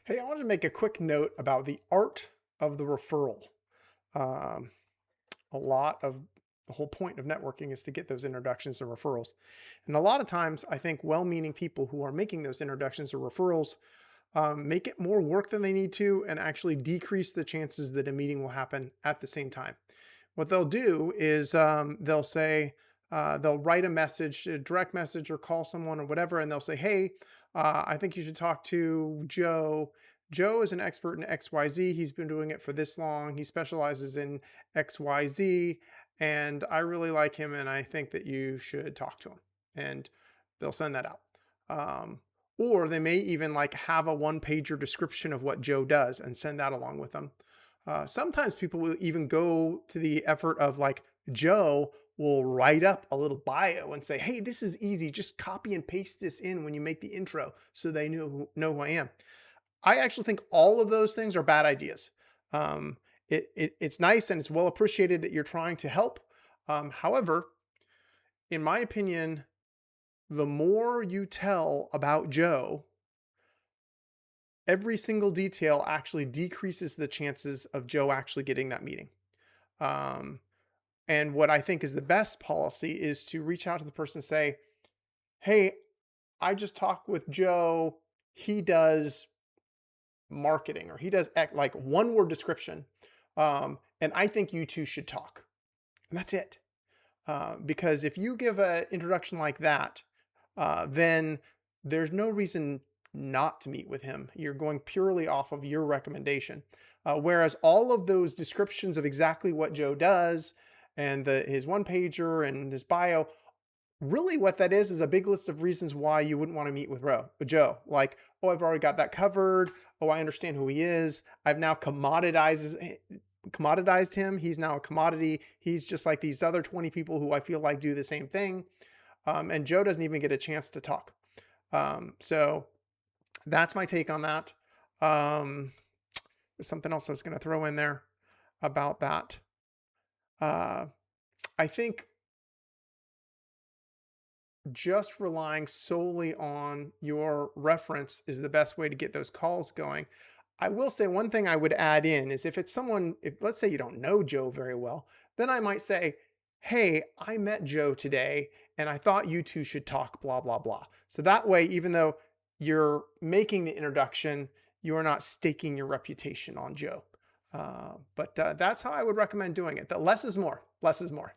Hey, I wanted to make a quick note about the art of the referral. Um, a lot of the whole point of networking is to get those introductions and referrals. And a lot of times, I think well meaning people who are making those introductions or referrals make it more work than they need to and actually decrease the chances that a meeting will happen at the same time. What they'll do is they'll say, they'll write a message, a direct message, or call someone or whatever, and they'll say, "Hey, I think you should talk to Joe. Joe is an expert in XYZ. He's been doing it for this long. He specializes in XYZ, and I really like him, and I think that you should talk to him." And they'll send that out. Um, or they may even like have a one pager description of what Joe does and send that along with them. Sometimes people will even go to the effort of like Joe will write up a little bio and say, "Hey, this is easy. Just copy and paste this in when you make the intro, so they know who I am." I actually think all of those things are bad ideas. Um, it's nice and it's well appreciated that you're trying to help. However, in my opinion, the more you tell about Joe, every single detail actually decreases the chances of Joe actually getting that meeting. Um, And what I think is the best policy is to reach out to the person and say, "Hey, I just talked with Joe. He does marketing or he does like one word description. And I think you two should talk." And that's it. Because if you give an introduction like that, then there's no reason not to meet with him. You're going purely off of your recommendation. Whereas all of those descriptions of exactly what Joe does and his one pager and his bio, really what that is a big list of reasons why you wouldn't want to meet with Joe. Like, oh, I've already got that covered. Oh, I understand who he is. I've now commoditized him. He's now a commodity. He's just like these other 20 people who I feel like do the same thing. And Joe doesn't even get a chance to talk. So that's my take on that. Um, there's something else I was going to throw in there about that. Uh, I think just relying solely on your reference is the best way to get those calls going. I will say one thing I would add in is if it's someone, if let's say you don't know Joe very well, then I might say, "Hey, I met Joe today and I thought you two should talk, blah, blah, blah." So that way, even though you're making the introduction, you are not staking your reputation on But that's how I would recommend doing it. The less is more. Less is more.